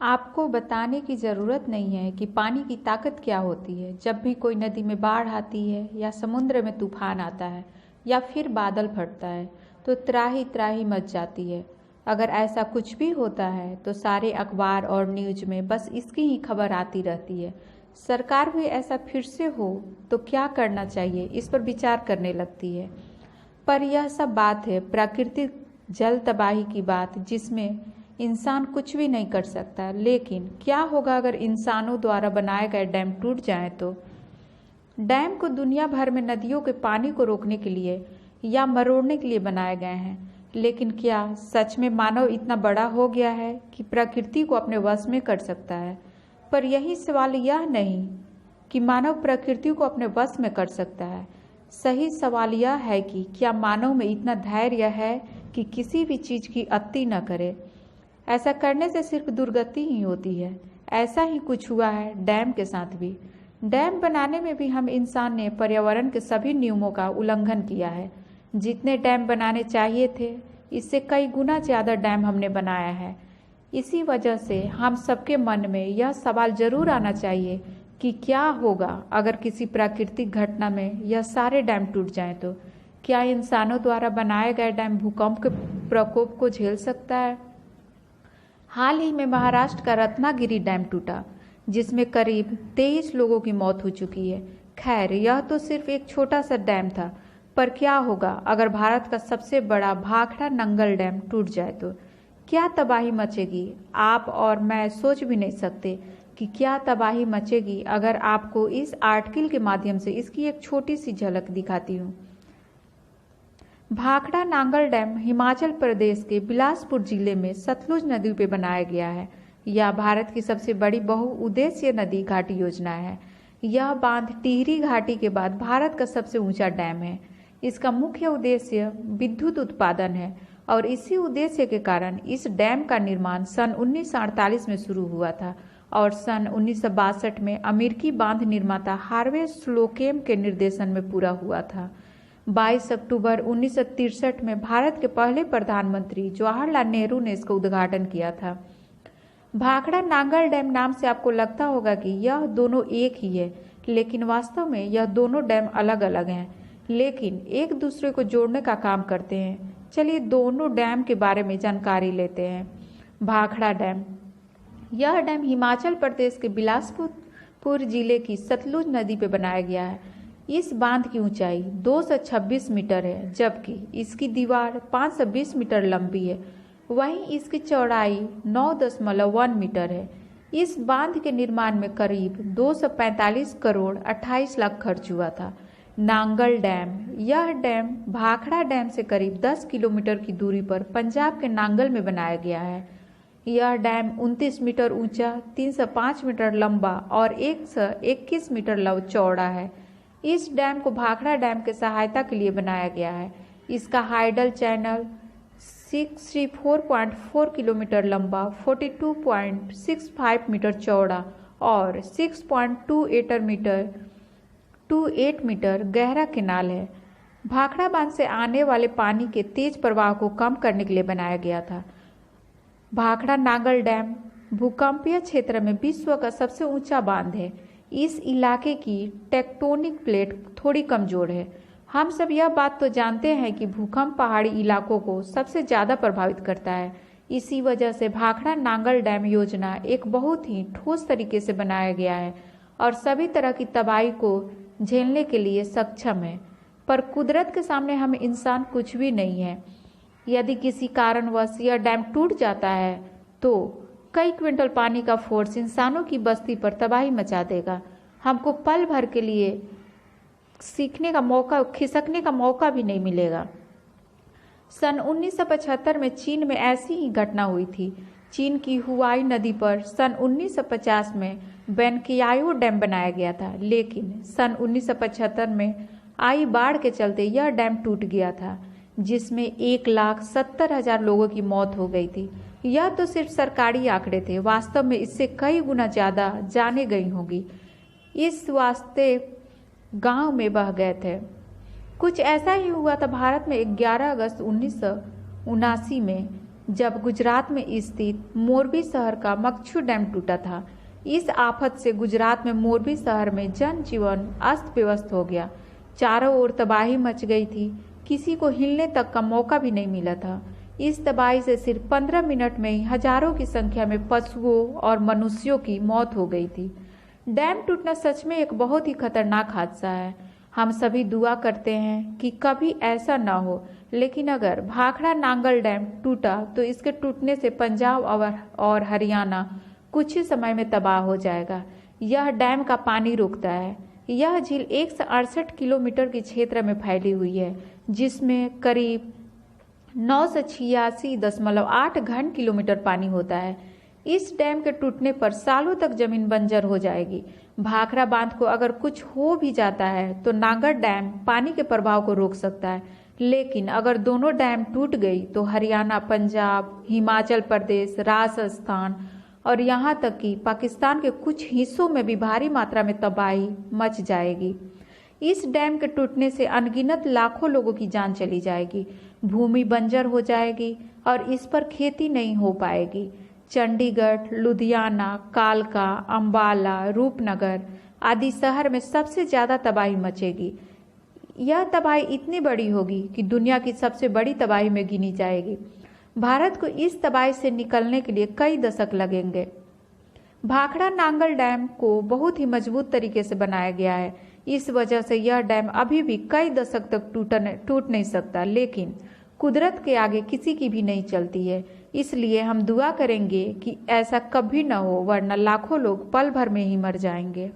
आपको बताने की ज़रूरत नहीं है कि पानी की ताकत क्या होती है। जब भी कोई नदी में बाढ़ आती है या समुद्र में तूफान आता है या फिर बादल फटता है तो त्राही त्राही मच जाती है। अगर ऐसा कुछ भी होता है तो सारे अखबार और न्यूज में बस इसकी ही खबर आती रहती है। सरकार भी ऐसा फिर से हो तो क्या करना चाहिए इस पर विचार करने लगती है। पर यह सब बात है प्राकृतिक जल तबाही की बात, जिसमें इंसान कुछ भी नहीं कर सकता। लेकिन क्या होगा अगर इंसानों द्वारा बनाए गए डैम टूट जाएं तो? डैम को दुनिया भर में नदियों के पानी को रोकने के लिए या मरोड़ने के लिए बनाए गए हैं। लेकिन क्या सच में मानव इतना बड़ा हो गया है कि प्रकृति को अपने वश में कर सकता है? पर यही सवाल यह नहीं कि मानव प्रकृति को अपने वश में कर सकता है। सही सवाल यह है कि क्या मानव में इतना धैर्य है कि किसी भी चीज़ की अति न करे। ऐसा करने से सिर्फ दुर्गति ही होती है। ऐसा ही कुछ हुआ है डैम के साथ भी। डैम बनाने में भी हम इंसान ने पर्यावरण के सभी नियमों का उल्लंघन किया है। जितने डैम बनाने चाहिए थे इससे कई गुना ज़्यादा डैम हमने बनाया है। इसी वजह से हम सबके मन में यह सवाल जरूर आना चाहिए कि क्या होगा अगर किसी प्राकृतिक घटना में यह सारे डैम टूट जाएं तो? क्या इंसानों द्वारा बनाए गए डैम भूकंप के प्रकोप को झेल सकता है? हाल ही में महाराष्ट्र का रत्नागिरी डैम टूटा, जिसमें करीब 23 लोगों की मौत हो चुकी है। खैर, यह तो सिर्फ एक छोटा सा डैम था, पर क्या होगा अगर भारत का सबसे बड़ा भाखड़ा नंगल डैम टूट जाए तो? क्या तबाही मचेगी, आप और मैं सोच भी नहीं सकते कि क्या तबाही मचेगी। अगर आपको इस आर्टिकल के माध्यम से इसकी एक छोटी सी झलक दिखाती हूँ। भाखड़ा नांगल डैम हिमाचल प्रदेश के बिलासपुर जिले में सतलुज नदी पर बनाया गया है। यह भारत की सबसे बड़ी बहुउद्देशीय नदी घाटी योजना है। यह बांध टिहरी घाटी के बाद भारत का सबसे ऊंचा डैम है। इसका मुख्य उद्देश्य विद्युत उत्पादन है और इसी उद्देश्य के कारण इस डैम का निर्माण सन 1948 में शुरू हुआ था और सन 1962 में अमेरिकी बांध निर्माता हार्वे स्लोकेम के निर्देशन में पूरा हुआ था। 22 अक्टूबर 1963 में भारत के पहले प्रधानमंत्री जवाहरलाल नेहरू ने इसका उद्घाटन किया था। भाखड़ा नांगल डैम नाम से आपको लगता होगा कि यह दोनों एक ही है, लेकिन वास्तव में यह दोनों डैम अलग अलग हैं, लेकिन एक दूसरे को जोड़ने का काम करते हैं। चलिए दोनों डैम के बारे में जानकारी लेते हैं। भाखड़ा डैम, यह डैम हिमाचल प्रदेश के बिलासपुर जिले की सतलुज नदी पर बनाया गया है। इस बांध की ऊंचाई 226 मीटर है, जबकि इसकी दीवार 520 मीटर लंबी है। वहीं इसकी चौड़ाई 9.1 मीटर है। इस बांध के निर्माण में करीब 245 करोड़ 28 लाख खर्च हुआ था। नांगल डैम, यह डैम भाखड़ा डैम से करीब 10 किलोमीटर की दूरी पर पंजाब के नांगल में बनाया गया है। यह डैम 29 मीटर ऊंचा, 305 मीटर लंबा और 121 मीटर चौड़ा है। इस डैम को भाखड़ा डैम के सहायता के लिए बनाया गया है। इसका हाइडल चैनल 634.4 किलोमीटर लंबा, 42.65 मीटर चौड़ा और 6.28 मीटर गहरा केनाल है। भाखड़ा बांध से आने वाले पानी के तेज प्रवाह को कम करने के लिए बनाया गया था। भाखड़ा नांगल डैम भूकंपीय क्षेत्र में विश्व का सबसे ऊंचा बांध है। इस इलाके की टेक्टोनिक प्लेट थोड़ी कमजोर है। हम सब यह बात तो जानते हैं कि भूकंप पहाड़ी इलाकों को सबसे ज़्यादा प्रभावित करता है। इसी वजह से भाखड़ा नांगल डैम योजना एक बहुत ही ठोस तरीके से बनाया गया है और सभी तरह की तबाही को झेलने के लिए सक्षम है। पर कुदरत के सामने हम इंसान कुछ भी नहीं है। यदि किसी कारणवश यह डैम टूट जाता है तो कई क्विंटल पानी का फोर्स इंसानों की बस्ती पर तबाही मचा देगा। हमको पल भर के लिए सीखने का मौका, खिसकने का मौका भी नहीं मिलेगा। सन 1975 में चीन में ऐसी ही घटना हुई थी। चीन की हुआई नदी पर सन 1950 में बेनकियाओ डैम बनाया गया था, लेकिन सन 1975 में आई बाढ़ के चलते यह डैम टूट गया था, जिसमें 1,70,000 लोगों की मौत हो गई थी। यह तो सिर्फ सरकारी आंकड़े थे, वास्तव में इससे कई गुना ज़्यादा जाने गई होंगी। इस वास्ते गांव में बह गए थे। कुछ ऐसा ही हुआ था भारत में 11 अगस्त 1979 में जब गुजरात में स्थित मोरबी शहर का मक्छू डैम टूटा था। इस आफत से गुजरात में मोरबी शहर में जनजीवन अस्त व्यस्त हो गया। चारों ओर तबाही मच गई थी, किसी को हिलने तक का मौका भी नहीं मिला था। इस तबाही से सिर्फ 15 मिनट में ही हजारों की संख्या में पशुओं और मनुष्यों की मौत हो गई थी। डैम टूटना सच में एक बहुत ही खतरनाक हादसा है। हम सभी दुआ करते हैं कि कभी ऐसा ना हो, लेकिन अगर भाखड़ा नांगल डैम टूटा तो इसके टूटने से पंजाब और हरियाणा कुछ ही समय में तबाह हो जाएगा। यह डैम का पानी रोकता है। यह झील 168 किलोमीटर के क्षेत्र में फैली हुई है, जिसमें करीब 986.8 घन किलोमीटर पानी होता है। इस डैम के टूटने पर सालों तक जमीन बंजर हो जाएगी। भाखड़ा बांध को अगर कुछ हो भी जाता है तो नांगल डैम पानी के प्रभाव को रोक सकता है, लेकिन अगर दोनों डैम टूट गई तो हरियाणा, पंजाब, हिमाचल प्रदेश, राजस्थान और यहाँ तक कि पाकिस्तान के कुछ हिस्सों में भी भारी मात्रा में तबाही मच जाएगी। इस डैम के टूटने से अनगिनत लाखों लोगों की जान चली जाएगी, भूमि बंजर हो जाएगी और इस पर खेती नहीं हो पाएगी। चंडीगढ़, लुधियाना, कालका, अंबाला, रूपनगर आदि शहर में सबसे ज़्यादा तबाही मचेगी। यह तबाही इतनी बड़ी होगी कि दुनिया की सबसे बड़ी तबाही में गिनी जाएगी। भारत को इस तबाही से निकलने के लिए कई दशक लगेंगे। भाखड़ा नांगल डैम को बहुत ही मजबूत तरीके से बनाया गया है। इस वजह से यह डैम अभी भी कई दशक तक टूट नहीं सकता, लेकिन कुदरत के आगे किसी की भी नहीं चलती है। इसलिए हम दुआ करेंगे कि ऐसा कभी न हो, वरना लाखों लोग पल भर में ही मर जाएंगे।